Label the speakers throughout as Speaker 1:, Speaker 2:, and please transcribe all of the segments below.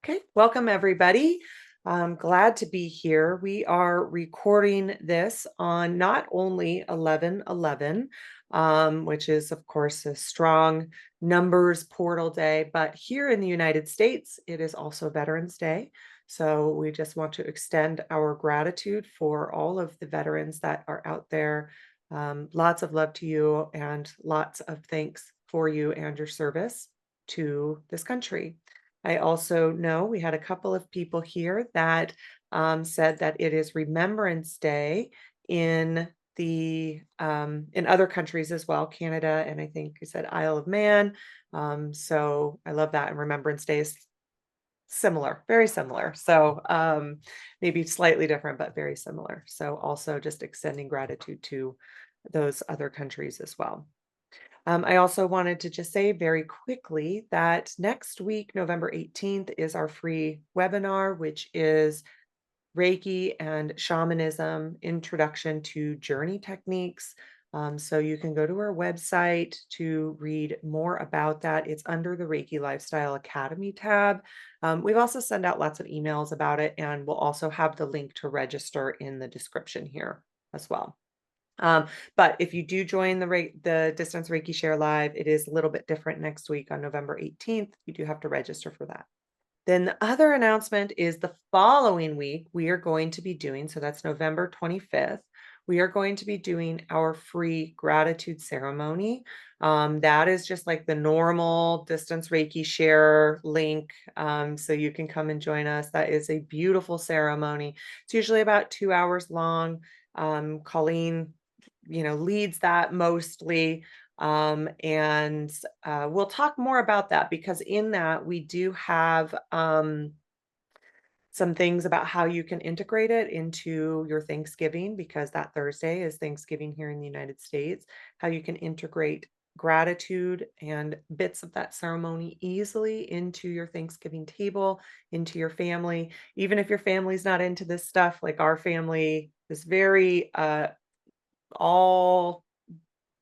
Speaker 1: Okay, welcome everybody. I'm glad to be here. We are recording this on not only 11/11, which is, of course, a strong numbers portal day, but here in the United States, it is also Veterans Day. So we just want to extend our gratitude for all of the veterans that are out there. Lots of love to you and lots of thanks for you and your service to this country. I also know we had a couple of people here that said that it is Remembrance Day in in other countries as well, Canada, and I think you said Isle of Man. So I love that. And Remembrance Day is similar, very similar. So maybe slightly different, but very similar. So also just extending gratitude to those other countries as well. I also wanted to just say very quickly that next week, November 18th, is our free webinar, which is Reiki and Shamanism Introduction to Journey Techniques. So you can go to our website to read more about that. It's under the Reiki Lifestyle Academy tab. We've also sent out lots of emails about it, and we'll also have the link to register in the description here as well. But if you do join the Distance Reiki Share Live, it is a little bit different next week on November 18th. You do have to register for that. Then the other announcement is the following week, we are going to be doing, so that's November 25th, we are going to be doing our free gratitude ceremony. That is just like the normal Distance Reiki Share link. So you can come and join us. That is a beautiful ceremony. It's usually about 2 hours long. Colleen leads that mostly. And we'll talk more about that because in that we do have some things about how you can integrate it into your Thanksgiving, because that Thursday is Thanksgiving here in the United States, how you can integrate gratitude and bits of that ceremony easily into your Thanksgiving table, into your family. Even if your family's not into this stuff, like our family is very all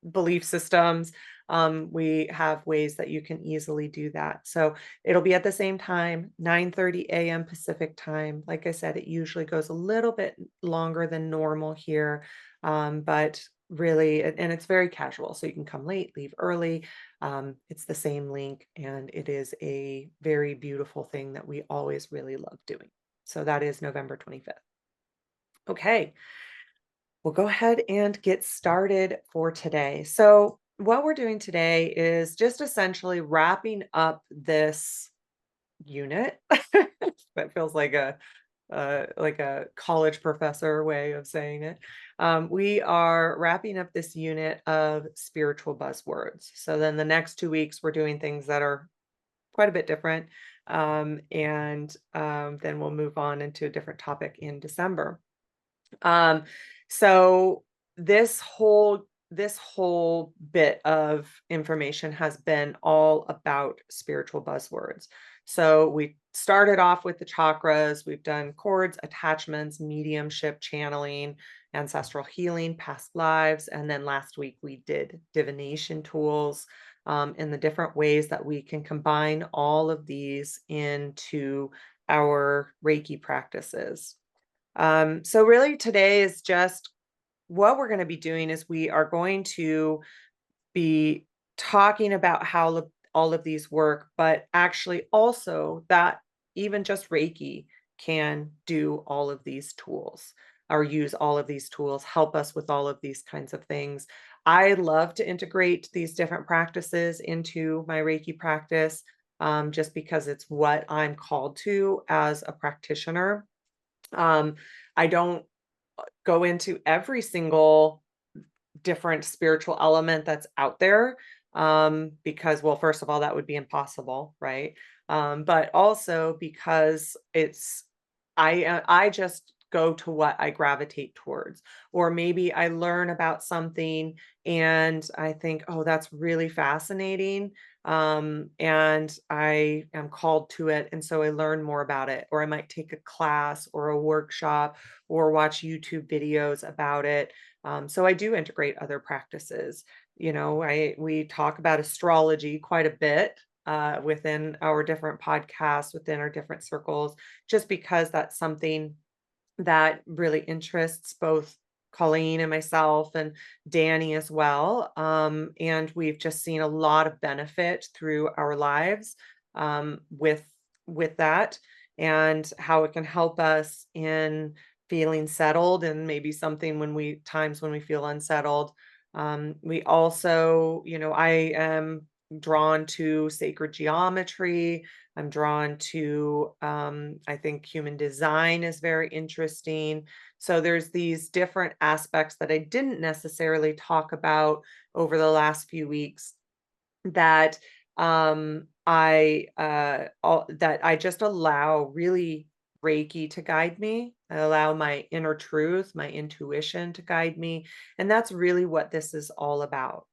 Speaker 1: belief systems. We have ways that you can easily do that. So it'll be at the same time, 9:30 a.m. Pacific time. Like I said, it usually goes a little bit longer than normal here, but really, and it's very casual. So you can come late, leave early. It's the same link, and it is a very beautiful thing that we always really love doing. So that is November 25th. Okay. We'll go ahead and get started for today. So, what we're doing today is just essentially wrapping up this unit. That feels like a college professor way of saying it. We are wrapping up this unit of spiritual buzzwords. So then the next 2 weeks we're doing things that are quite a bit different, and then we'll move on into a different topic in December. Um, so this whole bit of information has been all about spiritual buzzwords. So we started off with the chakras. We've done chords, attachments, mediumship, channeling, ancestral healing, past lives, and then last week we did divination tools, and the different ways that we can combine all of these into our Reiki practices. So really today is just what we're going to be doing is we are going to be talking about how all of these work, but actually also that even just Reiki can do all of these tools or use all of these tools, help us with all of these kinds of things. I love to integrate these different practices into my Reiki practice, just because it's what I'm called to as a practitioner. I don't go into every single different spiritual element that's out there, because, well, first of all, that would be impossible, right? But also because I just go to what I gravitate towards, or maybe I learn about something and I think, oh, that's really fascinating. And I am called to it. And so I learn more about it, or I might take a class or a workshop or watch YouTube videos about it. So I do integrate other practices. We talk about astrology quite a bit within our different podcasts, within our different circles, just because that's something that really interests both Colleen and myself and Danny as well. And we've just seen a lot of benefit through our lives with that, and how it can help us in feeling settled, and maybe something when we times when we feel unsettled. We also, I am drawn to sacred geometry. I'm drawn to, I think human design is very interesting. So there's these different aspects that I didn't necessarily talk about over the last few weeks that that I just allow really Reiki to guide me. I allow my inner truth, my intuition to guide me. And that's really what this is all about.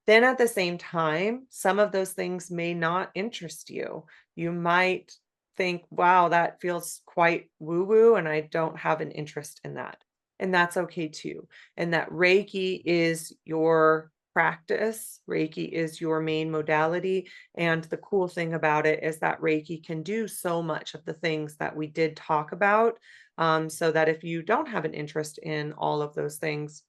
Speaker 1: Then at the same time, some of those things may not interest you. You might think, wow, that feels quite woo woo, and I don't have an interest in that. And that's okay too. And that Reiki is your practice, Reiki is your main modality. And the cool thing about it is that Reiki can do so much of the things that we did talk about. So that if you don't have an interest in all of those things,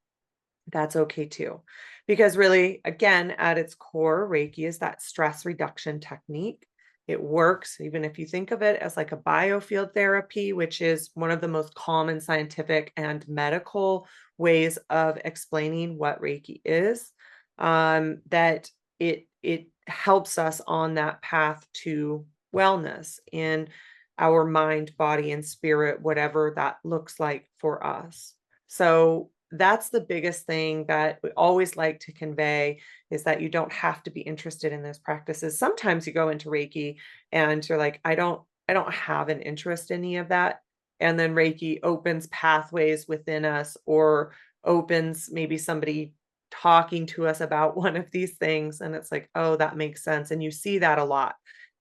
Speaker 1: that's okay too. Because really, again, at its core, Reiki is that stress reduction technique. It works, even if you think of it as like a biofield therapy, which is one of the most common scientific and medical ways of explaining what Reiki is. That it helps us on that path to wellness in our mind, body, and spirit, whatever that looks like for us. So that's the biggest thing that we always like to convey, is that you don't have to be interested in those practices. Sometimes you go into Reiki and you're like, I don't have an interest in any of that. And then Reiki opens pathways within us, or opens maybe somebody talking to us about one of these things. And it's like, oh, that makes sense. And you see that a lot.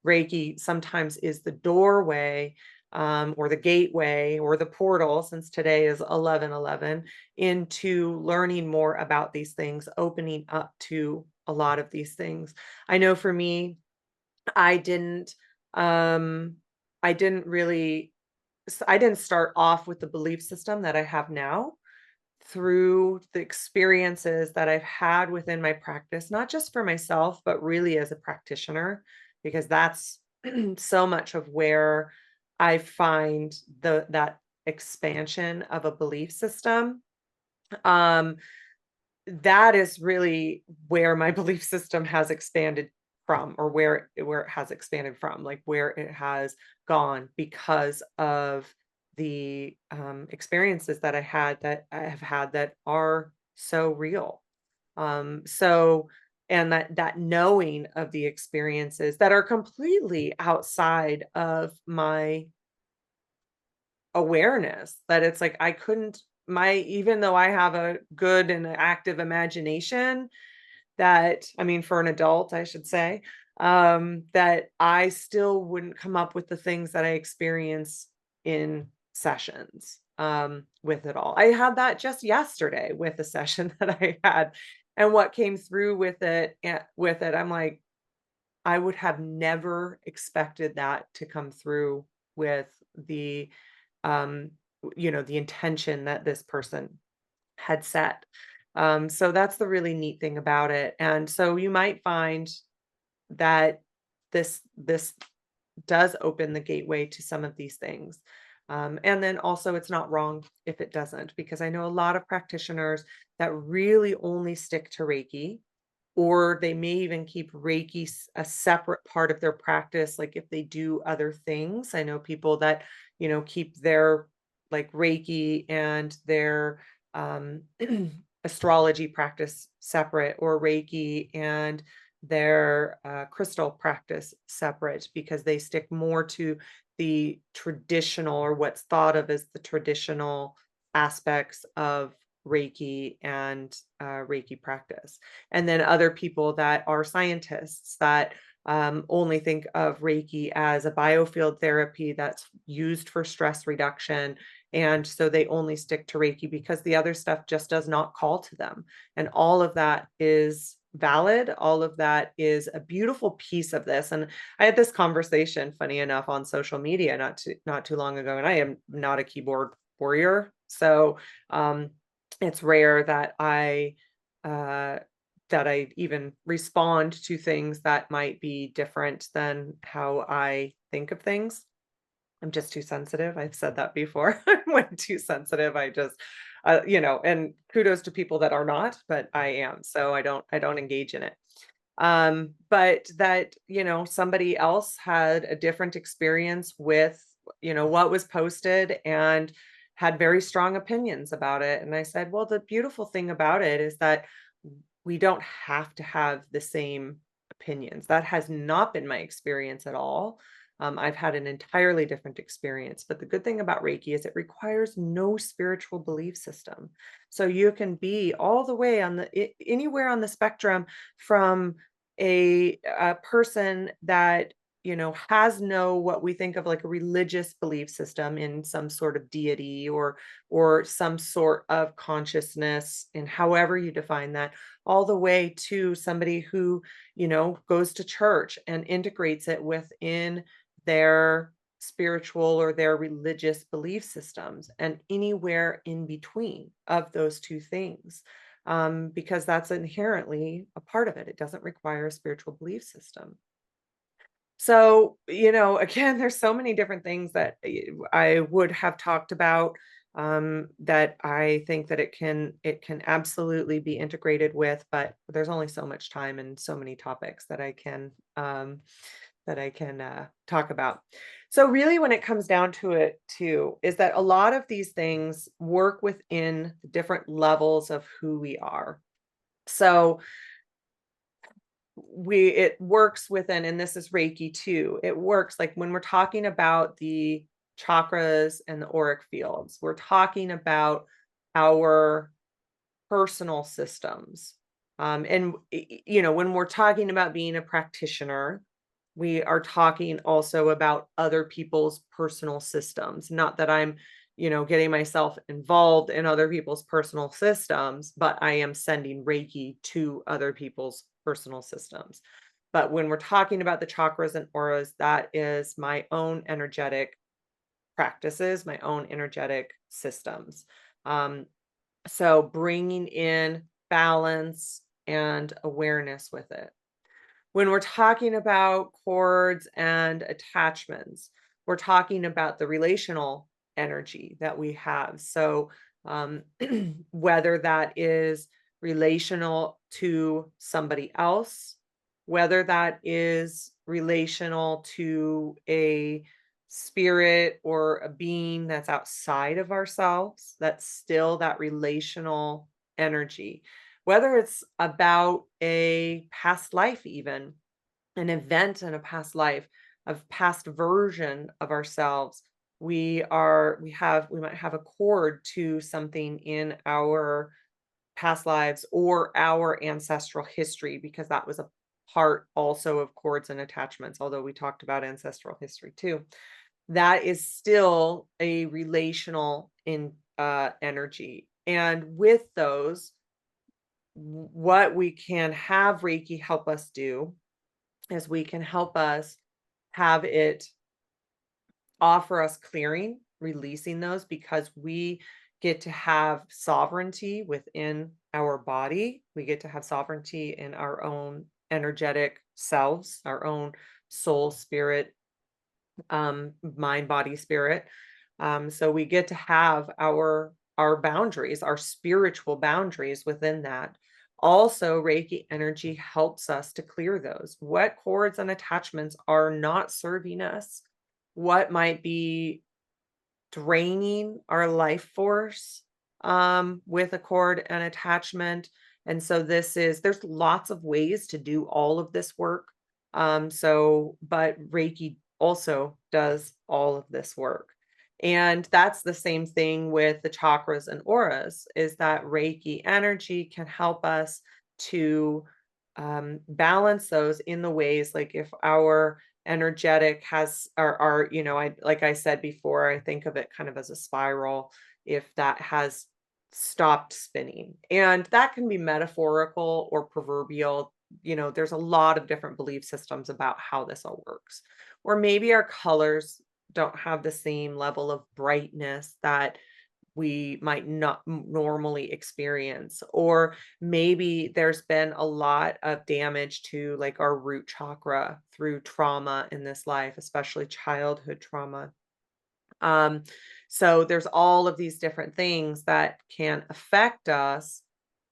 Speaker 1: Reiki sometimes is the doorway, or the gateway, or the portal, since today is 11/11, into learning more about these things, opening up to a lot of these things. I know for me, I didn't, um, I didn't really, I didn't start off with the belief system that I have now. Through the experiences that I've had within my practice, not just for myself, but really as a practitioner, because that's so much of where I find that expansion of a belief system. Um, that is really where my belief system has expanded from, or where it has expanded from, like where it has gone, because of the experiences that I have had that are so real. So, and that knowing of the experiences that are completely outside of my awareness, that it's like I couldn't, my even though I have a good and active imagination, that, I mean, for an adult, I should say, that I still wouldn't come up with the things that I experience in sessions, with it all. I had that just yesterday with a session that I had, and what came through with it, I'm like, I would have never expected that to come through with the, um, the intention that this person had set. So that's the really neat thing about it. And so you might find that this does open the gateway to some of these things. And then also, it's not wrong if it doesn't, because I know a lot of practitioners that really only stick to Reiki, or they may even keep Reiki a separate part of their practice. Like if they do other things, I know people that, keep their like Reiki and their um, astrology practice separate, or Reiki and their crystal practice separate, because they stick more to the traditional, or what's thought of as the traditional aspects of Reiki and Reiki practice. And then other people that are scientists that only think of Reiki as a biofield therapy that's used for stress reduction. And so they only stick to Reiki because the other stuff just does not call to them. And all of that is valid. All of that is a beautiful piece of this. And I had this conversation, funny enough, on social media not too long ago, and I am not a keyboard warrior. So it's rare uh that I even respond to things that might be different than how I think of things. I'm just too sensitive. I've said that before. I'm way too sensitive. I just, and kudos to people that are not, but I am. So I don't engage in it. But that, somebody else had a different experience with, what was posted and had very strong opinions about it. And I said, well, the beautiful thing about it is that we don't have to have the same opinions. That has not been my experience at all. I've had an entirely different experience. But the good thing about Reiki is it requires no spiritual belief system. So you can be all the way anywhere on the spectrum, from a person that has no, what we think of like a religious belief system in some sort of deity, or some sort of consciousness, and however you define that, all the way to somebody who goes to church and integrates it within their spiritual or their religious belief systems, and anywhere in between of those two things, because that's inherently a part of it. It doesn't require a spiritual belief system. So, again, there's so many different things that I would have talked about, that I think that it can absolutely be integrated with, but there's only so much time and so many topics that I can talk about. So really, when it comes down to it too, is that a lot of these things work within the different levels of who we are. So it works within, and this is Reiki too. It works like when we're talking about the chakras and the auric fields, we're talking about our personal systems. And when we're talking about being a practitioner, we are talking also about other people's personal systems. Not that I'm, getting myself involved in other people's personal systems, but I am sending Reiki to other people's personal systems. But when we're talking about the chakras and auras, that is my own energetic practices, my own energetic systems. Um, so bringing in balance and awareness with it. When we're talking about cords and attachments, we're talking about the relational energy that we have. So, um, whether that is relational to somebody else, whether that is relational to a spirit or a being that's outside of ourselves, that's still that relational energy. Whether it's about a past life, even an event in a past life, a past version of ourselves, we might have a cord to something in our past lives or our ancestral history, because that was a part also of cords and attachments, although we talked about ancestral history too. That is still a relational in energy. And with those, what we can have Reiki help us do is we can help us have it offer us clearing, releasing those, because we get to have sovereignty within our body. We get to have sovereignty in our own energetic selves, our own soul, spirit, mind, body, spirit. So we get to have our boundaries, our spiritual boundaries within that. Also, Reiki energy helps us to clear those. What cords and attachments are not serving us? What might be draining our life force, with a cord and attachment? And so there's lots of ways to do all of this work. But Reiki also does all of this work. And that's the same thing with the chakras and auras, is that Reiki energy can help us to balance those in the ways, like if our energetic has our I, like I said before, I think of it kind of as a spiral. If that has stopped spinning. And that can be metaphorical or proverbial. There's a lot of different belief systems about how this all works. Or maybe our colors don't have the same level of brightness that we might not normally experience. Or maybe there's been a lot of damage to like our root chakra through trauma in this life, especially childhood trauma. Um, so there's all of these different things that can affect us.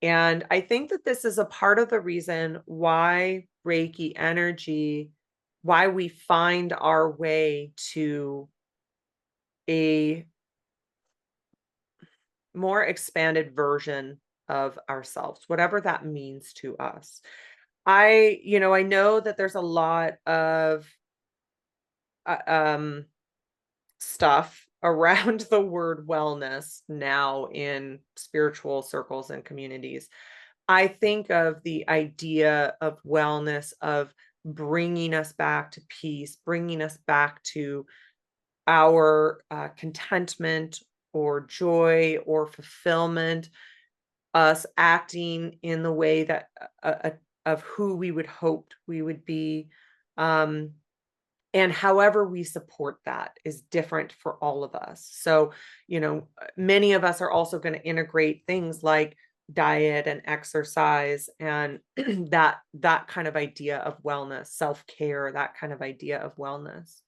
Speaker 1: And I think that this is a part of the reason why Reiki energy, why we find our way to a more expanded version of ourselves, whatever that means to us. I know that there's a lot of uh, um, stuff around the word wellness now in spiritual circles and communities. I think of the idea of wellness, of bringing us back to peace, bringing us back to our contentment or joy or fulfillment, us acting in the way that of who we would hoped we would be. Um, and however we support that is different for all of us. So, many of us are also going to integrate things like diet and exercise and that kind of idea of wellness, self-care, that kind of idea of wellness.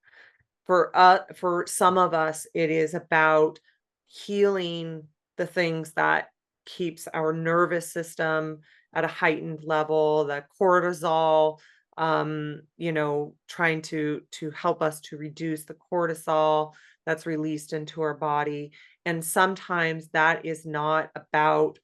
Speaker 1: For some of us, it is about healing the things that keeps our nervous system at a heightened level, the cortisol, trying to help us to reduce the cortisol that's released into our body. And sometimes that is not about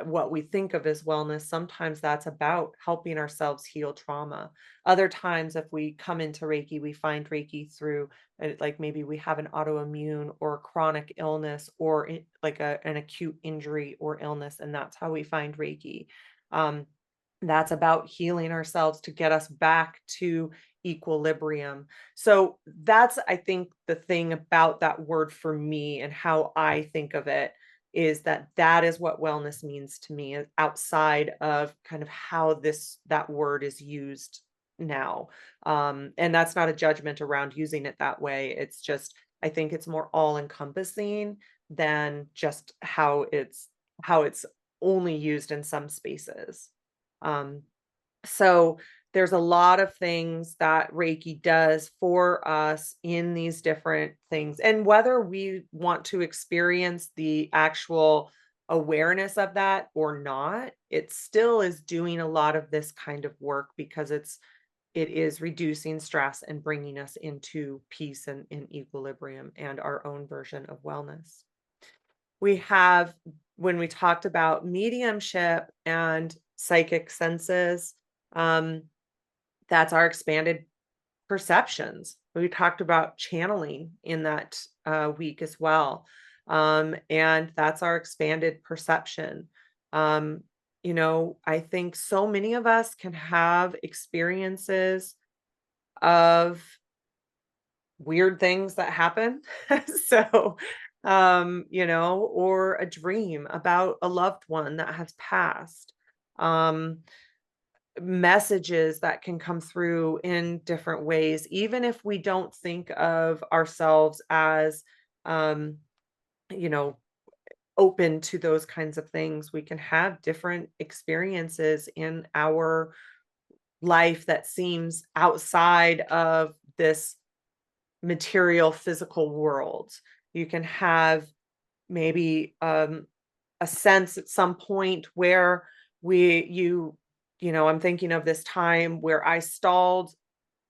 Speaker 1: what we think of as wellness. Sometimes that's about helping ourselves heal trauma. Other times, if we come into Reiki, we find Reiki through like maybe we have an autoimmune or chronic illness or like an acute injury or illness, and that's how we find Reiki. um, that's about healing ourselves to get us back to equilibrium. So that's, I think, the thing about that word for me and how I think of it is that is what wellness means to me, outside of kind of how that word is used now. And that's not a judgment around using it that way. It's just, I think it's more all encompassing than just how it's only used in some spaces. Um, so there's a lot of things that Reiki does for us in these different things. And whether we want to experience the actual awareness of that or not, it still is doing a lot of this kind of work because it is reducing stress and bringing us into peace and in equilibrium and our own version of wellness. We have, when we talked about mediumship and psychic senses, um, that's our expanded perceptions. We talked about channeling in that week as well. And that's our expanded perception. I think so many of us can have experiences of weird things that happen. So, or a dream about a loved one that has passed. Um, Messages that can come through in different ways, even if we don't think of ourselves as, um, you know, open to those kinds of things. We can have different experiences in our life that seems outside of this material physical world. You can have maybe a sense at some point where I'm thinking of this time where I stalled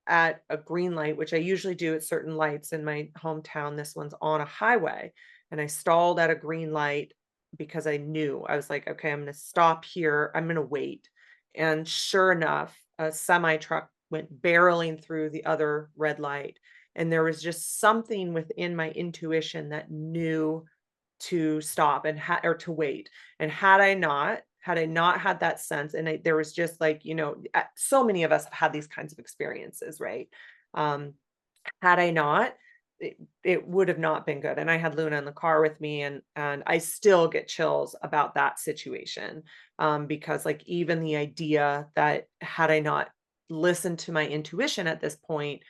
Speaker 1: at a green light, which I usually do at certain lights in my hometown. This one's on a highway, and I stalled at a green light because I was like, okay, I'm going to stop here. I'm going to wait. And sure enough, a semi truck went barreling through the other red light. And there was just something within my intuition that knew to stop or to wait. And had I not had that sense, and there was just like, so many of us have had these kinds of experiences, right? Um, had I not, it would have not been good. And I had Luna in the car with me, and I still get chills about that situation. Because like even the idea that had I not listened to my intuition at this point,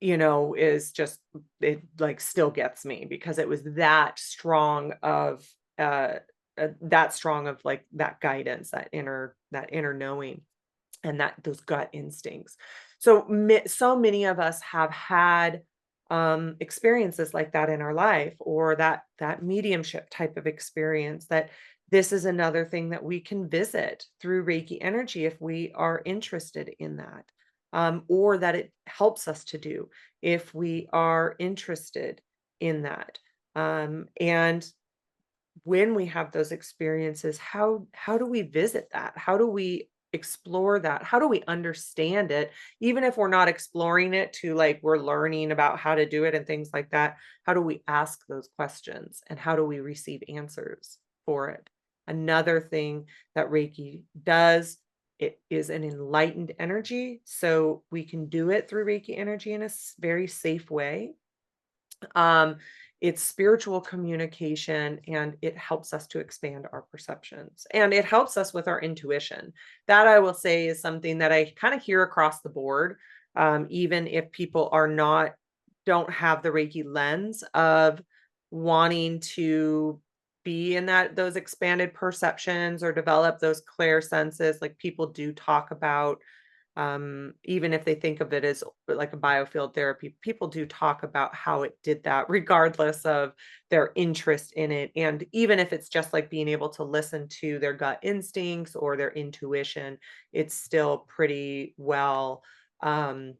Speaker 1: is just it like still gets me because it was uh that strong of like that guidance, that inner knowing and that those gut instincts. So so many of us have had experiences like that in our life, or that mediumship type of experience, that this is another thing that we can visit through Reiki energy if we are interested in that, or that it helps us to do if we are interested in that. And when we have those experiences, how do we visit that? How do we explore that? How do we understand it? Even if we're not exploring it to like we're learning about how to do it and things like that, how do we ask those questions and how do we receive answers for it? Another thing that Reiki does, it is an enlightened energy. So we can do it through Reiki energy in a very safe way. um, it's spiritual communication, and it helps us to expand our perceptions, and it helps us with our intuition. That I will say is something that I kind of hear across the board. Even if people don't have the Reiki lens of wanting to be in those expanded perceptions or develop those clear senses, like people do talk about, even if they think of it as like a biofield therapy, people do talk about how it did that regardless of their interest in it. And even if it's just like being able to listen to their gut instincts or their intuition, it's still pretty well, um,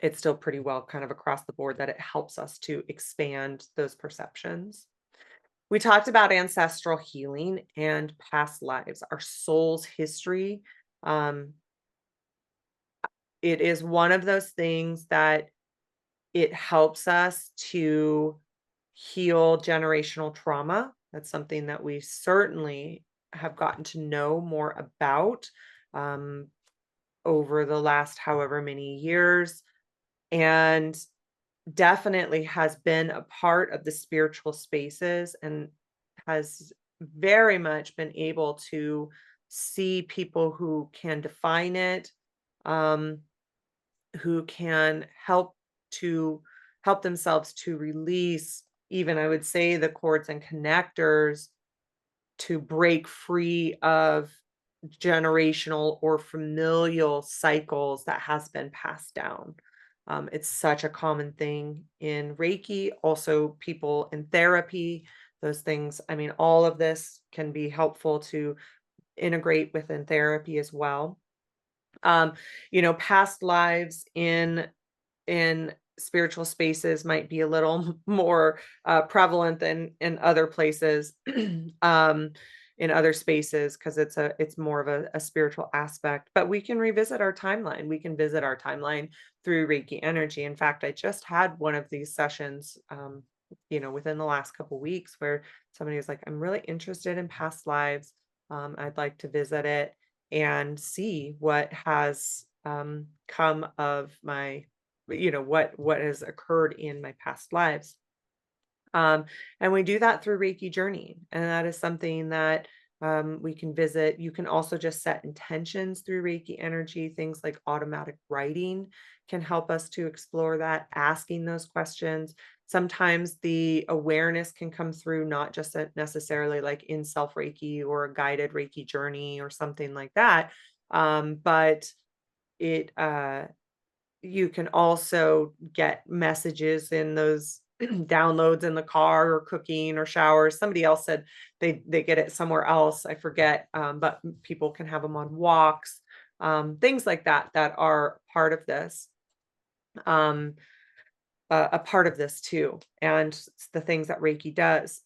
Speaker 1: it's still pretty well kind of across the board that it helps us to expand those perceptions. We talked about ancestral healing and past lives, our soul's history. Um, It is one of those things that it helps us to heal generational trauma. That's something that we certainly have gotten to know more about, um, over the last however many years, and definitely has been a part of the spiritual spaces and has very much been able to see people who can define it, um, who can to help themselves to release, even I would say, the cords and connectors, to break free of generational or familial cycles that has been passed down. It's such a common thing in Reiki, also people in therapy, those things. I mean, all of this can be helpful to integrate within therapy as well. Um, past lives in spiritual spaces might be a little more prevalent than in other places, um, in other spaces, because it's more of a spiritual aspect. But we can revisit our timeline. We can visit our timeline through Reiki energy. In fact, I just had one of these sessions, within the last couple weeks, where somebody was like, "I'm really interested in past lives. I'd like to visit it and see what has come of my, what has occurred in my past lives." And we do that through Reiki journey, and that is something that we can visit. You can also just set intentions through Reiki energy. Things like automatic writing can help us to explore that, asking those questions. Sometimes the awareness can come through not just necessarily like in self Reiki or a guided Reiki journey or something like that, but it you can also get messages in those downloads in the car or cooking or showers. Somebody else said they get it somewhere else. I forget, but people can have them on walks, things like that that are part of this. Um, a part of this too, and the things that Reiki does.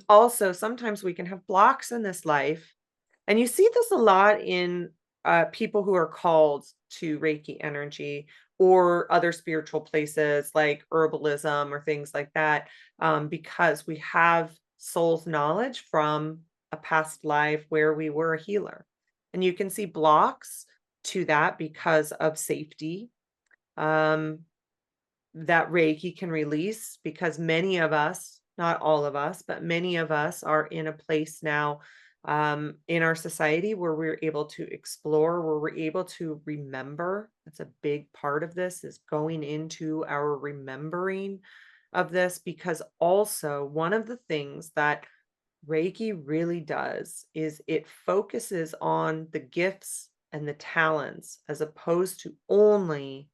Speaker 1: Also, sometimes we can have blocks in this life, and you see this a lot in people who are called to Reiki energy or other spiritual places like herbalism or things like that, because we have soul's knowledge from a past life where we were a healer. And you can see blocks to that because of safety. Um, that Reiki can release, because many of us, not all of us, but many of us are in a place now in our society where we're able to explore, where we're able to remember. That's a big part of this, is going into our remembering of this, because also one of the things that Reiki really does is it focuses on the gifts and the talents as opposed to only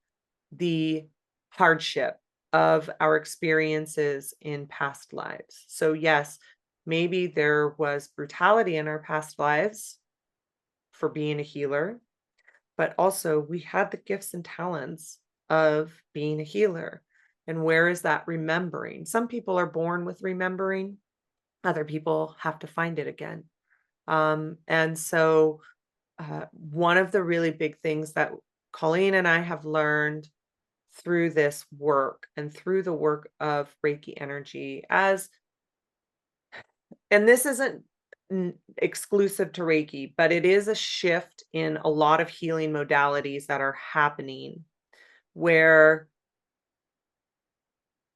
Speaker 1: the hardship of our experiences in past lives. So, yes, maybe there was brutality in our past lives for being a healer, but also we had the gifts and talents of being a healer. And where is that remembering? Some people are born with remembering, other people have to find it again. And so, one of the really big things that Colleen and I have learned through this work and through the work of Reiki energy, as and this isn't exclusive to Reiki, but it is a shift in a lot of healing modalities that are happening, where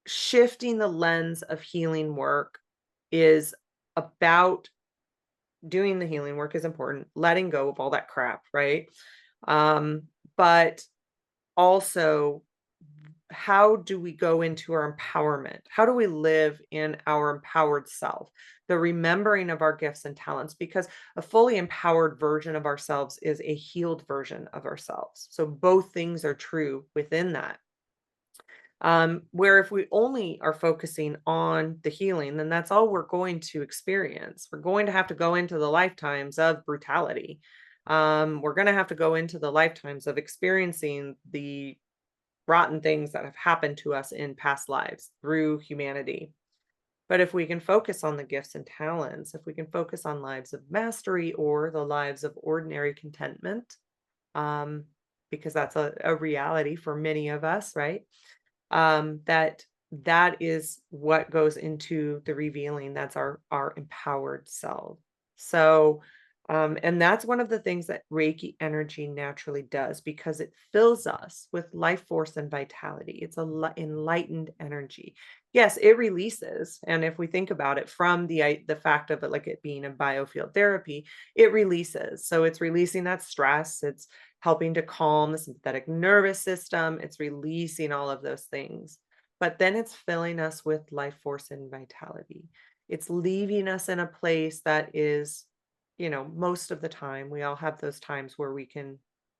Speaker 1: shifting the lens of healing work is about doing the healing work is important, letting go of all that crap, right? Um, but also, how do we go into our empowerment? How do we live in our empowered self? The remembering of our gifts and talents, because a fully empowered version of ourselves is a healed version of ourselves. So both things are true within that. Where if we only are focusing on the healing, then that's all we're going to experience. We're going to have to go into the lifetimes of brutality. We're going to have to go into the lifetimes of experiencing the rotten things that have happened to us in past lives through humanity. But if we can focus on the gifts and talents, if we can focus on lives of mastery or the lives of ordinary contentment, um, because that's a reality for many of us, right? That that is what goes into the revealing. That's our empowered self. So, and that's one of the things that Reiki energy naturally does, because it fills us with life force and vitality. It's a enlightened energy. Yes, it releases, and if we think about it from the fact of it, like it being a biofield therapy, it releases. So it's releasing that stress. It's helping to calm the sympathetic nervous system. It's releasing all of those things. But then it's filling us with life force and vitality. It's leaving us in a place that is, most of the time, we all have those times where we can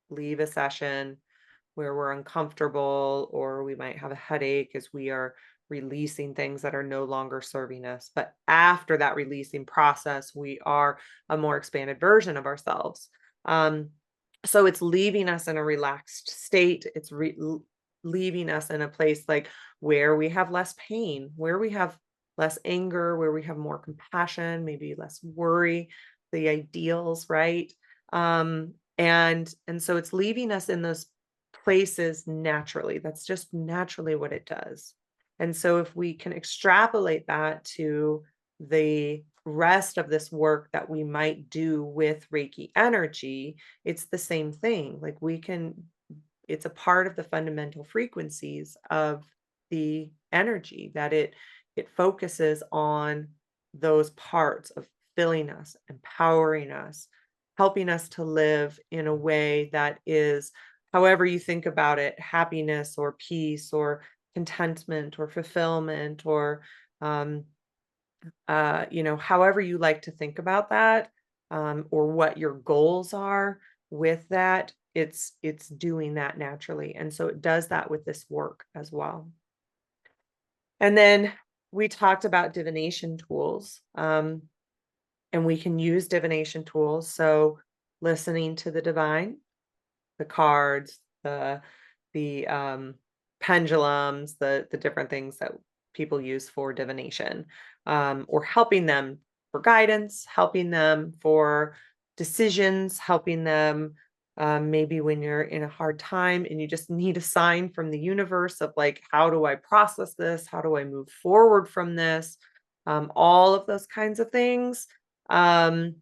Speaker 1: leave a session where we're uncomfortable, or we might have a headache as we are releasing things that are no longer serving us. But after that releasing process, we are a more expanded version of ourselves. Um, so it's leaving us in a relaxed state. It's leaving us in a place like where we have less pain, where we have less anger, where we have more compassion, maybe less worry, the ideals, right? And so it's leaving us in those places naturally. That's just naturally what it does. And so if we can extrapolate that to the rest of this work that we might do with Reiki energy, it's the same thing. Like it's a part of the fundamental frequencies of the energy, that it focuses on those parts of filling us, empowering us, helping us to live in a way that is, however you think about it, happiness or peace or contentment or fulfillment, or um, however you like to think about that, or what your goals are with that, it's doing that naturally. And so it does that with this work as well. And then we talked about divination tools, and we can use divination tools. So listening to the divine, the cards, the pendulums, the different things that people use for divination, or helping them for guidance, helping them for decisions, helping them, maybe when you're in a hard time and you just need a sign from the universe of like, how do I process this? How do I move forward from this? All of those kinds of things. Um,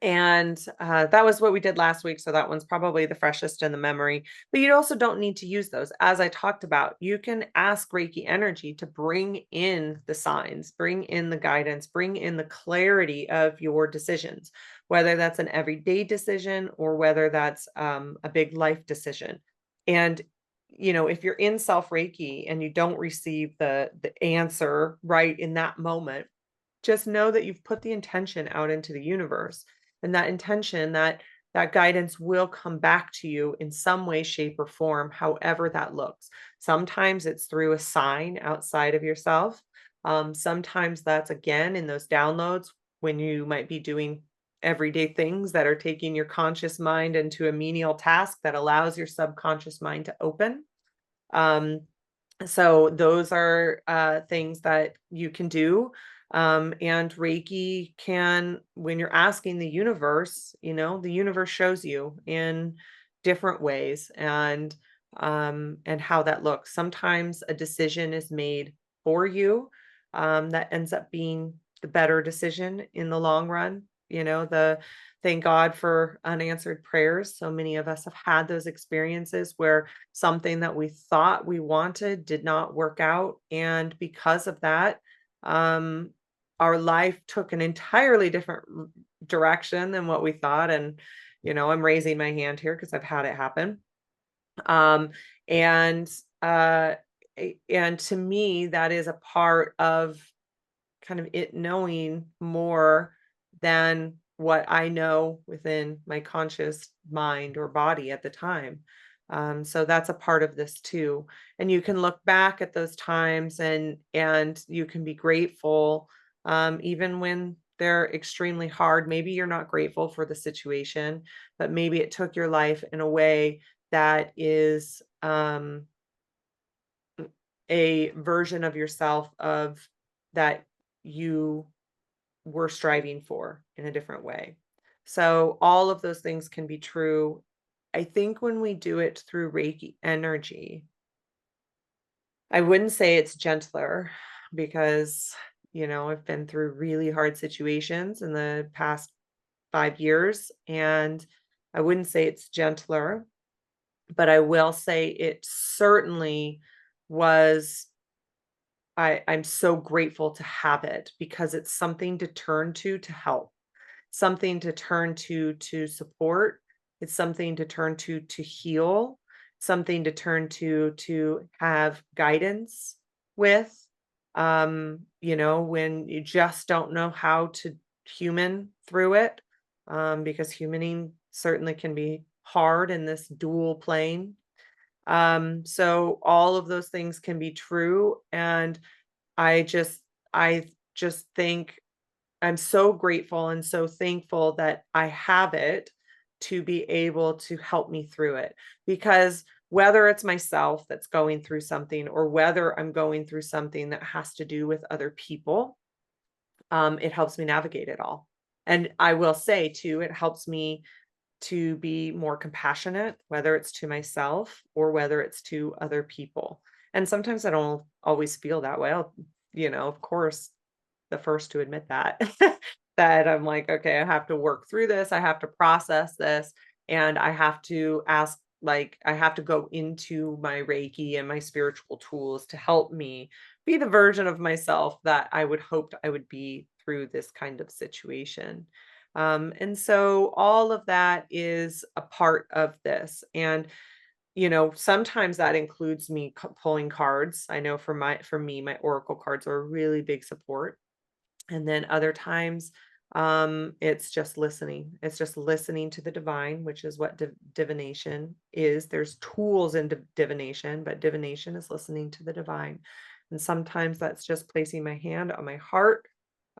Speaker 1: And that was what we did last week. So that one's probably the freshest in the memory. But you also don't need to use those. As I talked about, you can ask Reiki energy to bring in the signs, bring in the guidance, bring in the clarity of your decisions, whether that's an everyday decision or whether that's a big life decision. And if you're in self Reiki and you don't receive the answer right in that moment, just know that you've put the intention out into the universe, and that intention, that guidance will come back to you in some way, shape, or form, however that looks. Sometimes it's through a sign outside of yourself. Sometimes that's again in those downloads when you might be doing everyday things that are taking your conscious mind into a menial task that allows your subconscious mind to open. um, so those are things that you can do. And Reiki can, when you're asking the universe, the universe shows you in different ways, and how that looks. Sometimes a decision is made for you, that ends up being the better decision in the long run. The Thank God for unanswered prayers. So many of us have had those experiences where something that we thought we wanted did not work out. And because of that, um, our life took an entirely different direction than what we thought. And, I'm raising my hand here because I've had it happen. Um, and, uh, and to me, that is a part of kind of it knowing more than what I know within my conscious mind or body at the time. So that's a part of this too. And you can look back at those times, and you can be grateful, even when they're extremely hard. Maybe you're not grateful for the situation, but maybe it took your life in a way that is a version of yourself of that you were striving for in a different way. So all of those things can be true. I think when we do it through Reiki energy, I wouldn't say it's gentler because, I've been through really hard situations in the past 5 years, and I wouldn't say it's gentler, but I will say it certainly was. I'm so grateful to have it because it's something to turn to help, something to turn to support. It's something to turn to heal, something to turn to have guidance with. When you just don't know how to human through it, because humaning certainly can be hard in this dual plane. So all of those things can be true. And I just I just think I'm so grateful and so thankful that I have it to be able to help me through it. Because whether it's myself that's going through something or whether I'm going through something that has to do with other people, it helps me navigate it all. And I will say too, it helps me to be more compassionate, whether it's to myself or whether it's to other people. And sometimes I don't always feel that way. Of course, the first to admit that, that I'm like, okay, I have to work through this. I have to process this, and I have to ask, like, I have to go into my Reiki and my spiritual tools to help me be the version of myself that I would hoped I would be through this kind of situation. And so all of that is a part of this. And sometimes that includes me pulling cards. I know for me, my oracle cards are a really big support. And then other times, it's just listening. It's just listening to the divine, which is what divination is. There's tools in divination, but divination is listening to the divine. And sometimes that's just placing my hand on my heart.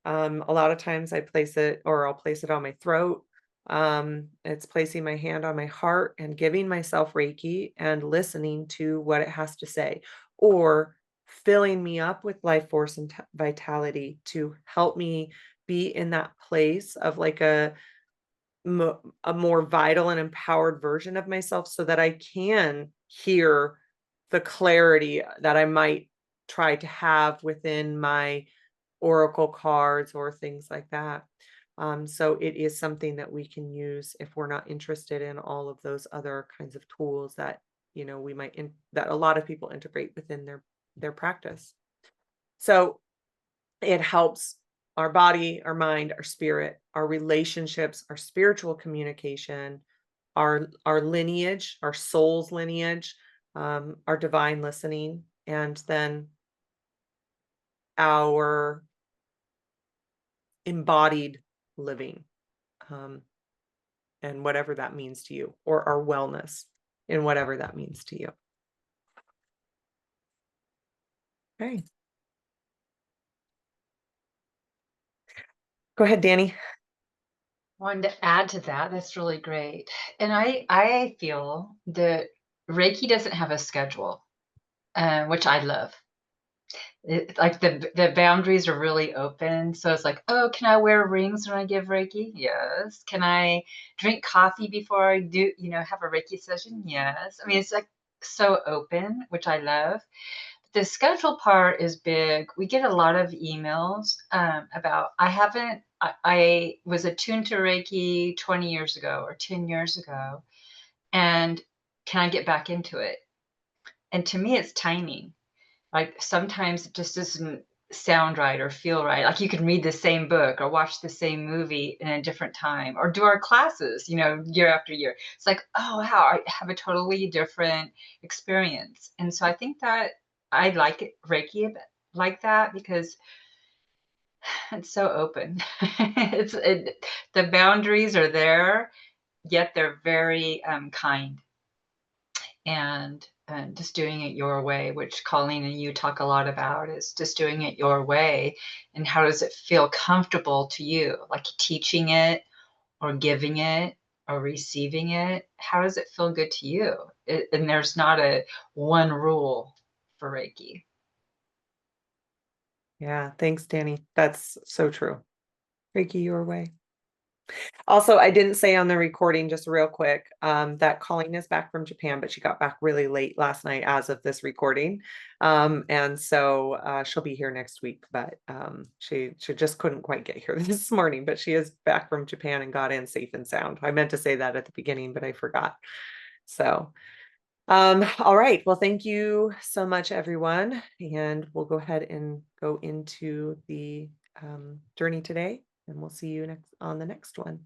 Speaker 1: A lot of times I place it, or I'll place it on my throat. It's placing my hand on my heart and giving myself Reiki and listening to what it has to say, or filling me up with life force and vitality to help me be in that place of like a more vital and empowered version of myself so that I can hear the clarity that I might try to have within my oracle cards or things like that. So it is something that we can use if we're not interested in all of those other kinds of tools that, we might that a lot of people integrate within their practice. So it helps our body, our mind, our spirit, our relationships, our spiritual communication, our lineage, our soul's lineage, our divine listening, and then our embodied living, um, and whatever that means to you, or our wellness in whatever that means to you. Okay. Go ahead, Danny.
Speaker 2: Wanted to add to that. That's really great. And I feel that Reiki doesn't have a schedule, which I love. Like the boundaries are really open. So it's like, oh, can I wear rings when I give Reiki? Yes. Can I drink coffee before I do, have a Reiki session? Yes. I mean, it's like so open, which I love. The schedule part is big. We get a lot of emails about, I was attuned to Reiki 20 years ago or 10 years ago, and can I get back into it? And to me, it's timing. Like sometimes it just doesn't sound right or feel right. Like you can read the same book or watch the same movie in a different time or do our classes, year after year. It's like, oh, wow, I have a totally different experience. And so I think that I like it, Reiki a bit like that because it's so open. The boundaries are there, yet they're very kind and just doing it your way, which Colleen and you talk a lot about, is just doing it your way. And how does it feel comfortable to you? Like teaching it or giving it or receiving it? How does it feel good to you? And there's not a one rule for Reiki.
Speaker 1: Yeah, thanks, Danny. That's so true. Reiki your way. Also, I didn't say on the recording, just real quick, that Colleen is back from Japan, but she got back really late last night as of this recording. And so she'll be here next week, but she just couldn't quite get here this morning, but she is back from Japan and got in safe and sound. I meant to say that at the beginning, but I forgot. So all right. Well, thank you so much, everyone. And we'll go ahead and go into the journey today, and we'll see you next on the next one.